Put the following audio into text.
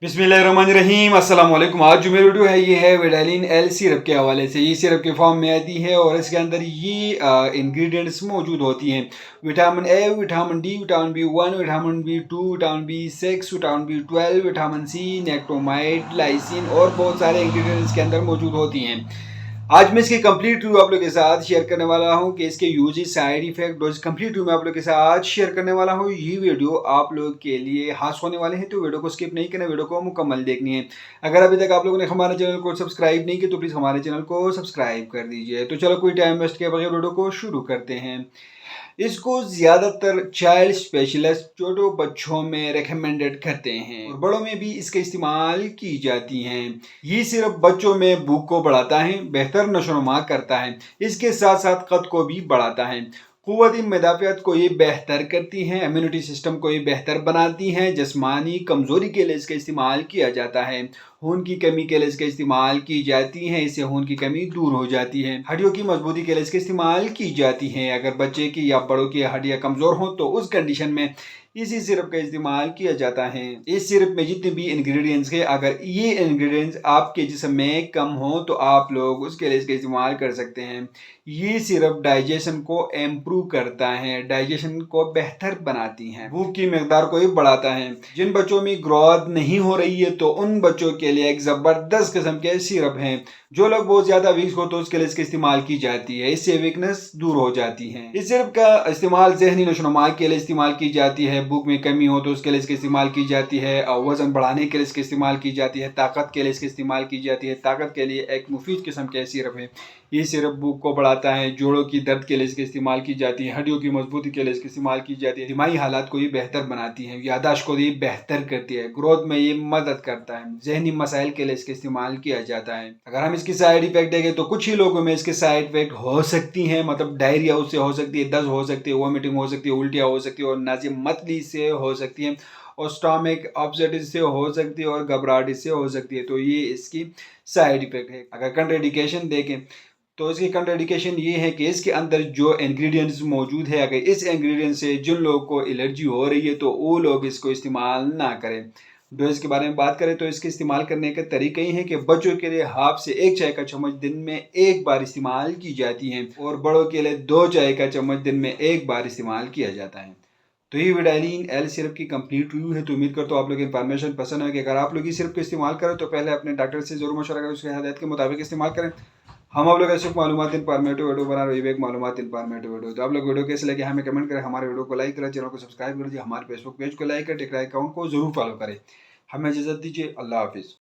बिस्मिल्लाहिर्रहमानिर्रहीम अस्सलाम वालेकुम। आज जो मेरी वीडियो है ये है विडालिन एल सिरप के हवाले से। ये सिरप के फॉर्म में आती है और इसके अंदर ये इंग्रेडिएंट्स मौजूद होती हैं। Vitamin A, vitamin D, vitamin B 1, vitamin B 2, vitamin B 6, vitamin B 12, vitamin C, nicotinamide, lysine और बहुत सारे इंग्रेडिएंट्स इसके अंदर मौजूद होती हैं। आज मैं इसकी कंप्लीट रिव्यू आप लोगों के साथ शेयर करने वाला हूं कि इसके uses, side effect, dose complete review मैं आप लोगों के साथ शेयर करने वाला हूं। ये वीडियो आप लोगों के लिए खास होने वाले हैं, तो वीडियो को स्किप नहीं करना, वीडियो को मुकम्मल देखनी है। अगर अभी तक आप लोगों ने हमारे चैनल को सब्सक्राइब नहीं किया तो प्लीज़ हमारे चैनल को सब्सक्राइब कर दीजिए। तो चलो कोई टाइम वेस्ट के बगैर वीडियो को शुरू करते हैं। इसको ज़्यादातर चाइल्ड स्पेशलिस्ट छोटे बच्चों में रेकमेंडेड करते हैं और बड़ों में भी इसका इस्तेमाल की जाती हैं। ये सिर्फ बच्चों में भूख को बढ़ाता है, बेहतर नशोनुमा करता है, इसके साथ साथ कद को भी बढ़ाता है, क़ुव्वत मदाफ़ियत को ये बेहतर करती हैं, इम्यूनिटी सिस्टम को ये बेहतर बनाती हैं, जिस्मानी कमज़ोरी के लिए इसका इस्तेमाल किया जाता है, खून की कमी के लिए इसका इस्तेमाल की जाती है, इससे खून की कमी दूर हो जाती है, हड्डियों की मजबूती के लिए इसका इस्तेमाल की जाती है। अगर बच्चे की या बड़ों की हड्डियाँ कमज़ोर हों तो उस कंडीशन में इसी सिरप का इस्तेमाल किया जाता है। इस सिरप में जितने भी इंग्रेडिएंट्स हैं, अगर ये इंग्रेडिएंट्स आपके जिस्म में कम हो तो आप लोग उसके लिए इसका इस्तेमाल कर सकते हैं। ये सिरप डाइजेशन को इम्प्रूव करता है, डाइजेशन को बेहतर बनाती है, भूख की मकदार को भी बढ़ाता है। जिन बच्चों में ग्रोथ नहीं हो रही है तो उन बच्चों के लिए एक ज़बरदस्त किस्म के सिरप हैं। जो लोग बहुत ज़्यादा वीक हो तो उसके लिए इसका इस्तेमाल की जाती है, इससे वीकनेस दूर हो जाती है। इस सिरप का इस्तेमाल ज़हनी नशोनुमा के लिए इस्तेमाल की जाती है, भूख में कमी हो तो उसके लिए इसका इस्तेमाल की जाती है, वज़न बढ़ाने के लिए इसका इस्तेमाल की जाती है, ताकत के लिए इसका इस्तेमाल की जाती है। ताकत के लिए एक मुफीद किस्म का सिरप है। ये सिरप भूख को बढ़ाता है, जोड़ों की दर्द के लिए इसका इस्तेमाल की जाती है, हड्डियों की मजबूती के लिए इसका इस्तेमाल की जाती है, दिमागी हालात को ये बेहतर बनाती है, यादाश्त को ये बेहतर करती है, ग्रोथ में ये मदद करता है, जहनी मसाइल के लिए इसका इस्तेमाल किया जाता है। अगर हम इसकी साइड इफेक्ट देखें तो कुछ ही लोगों में इसके साइड इफेक्ट हो सकती हैं, मतलब डायरिया उससे हो सकती है, दस्त हो सकती है, वॉमिटिंग हो सकती है, उल्टियाँ हो सकती है और नाज़िम मतली से हो सकती है और स्टमक अपसेट से हो सकती है और घबराहट इससे हो सकती है। तो ये इसकी साइड इफेक्ट है। अगर कंट्राइंडिकेशन देखें तो इसकी कंट्राइंडिकेशन ये है कि इसके अंदर जो इंग्रेडिएंट्स मौजूद है, अगर इस इंग्रेडिएंट से जिन लोगों को एलर्जी हो रही है तो वो लोग इसको इस्तेमाल ना करें। डोज के बारे में बात करें तो इसके इस्तेमाल करने का तरीका ही है कि बच्चों के लिए हाफ से 1 चाय का चम्मच दिन में 1 बार इस्तेमाल की जाती है और बड़ों के लिए 2 चाय का चम्मच दिन में 1 बार इस्तेमाल किया जाता है। तो ये विडालिन एल सिरप की कंप्लीट रिव्यू है। तो उम्मीद करता हूँ आप लोग इन्फॉर्मेशन पसंद है कि अगर आप लोग इस सिरप का इस्तेमाल करें तो पहले अपने डॉक्टर से जरूर मशवरा करें, उसके हिदायत के मुताबिक इस्तेमाल करें। हम आप लोग ऐसे मालूमात इन्फॉर्मेटिव वीडियो बना रहे हैं, मालूमात इन्फॉर्मेटिव वीडियो। तो आप लोग वीडियो कैसे लगे हमें कमेंट करें, हमारे वीडियो को लाइक करें, चैनल को सब्सक्राइब कर दीजिए, हमारे फेसबुक पेज को लाइक करें, टेक्रा अकाउंट को जरूर फॉलो करें। हमें इजाजत दीजिए, अल्लाह हाफिज़।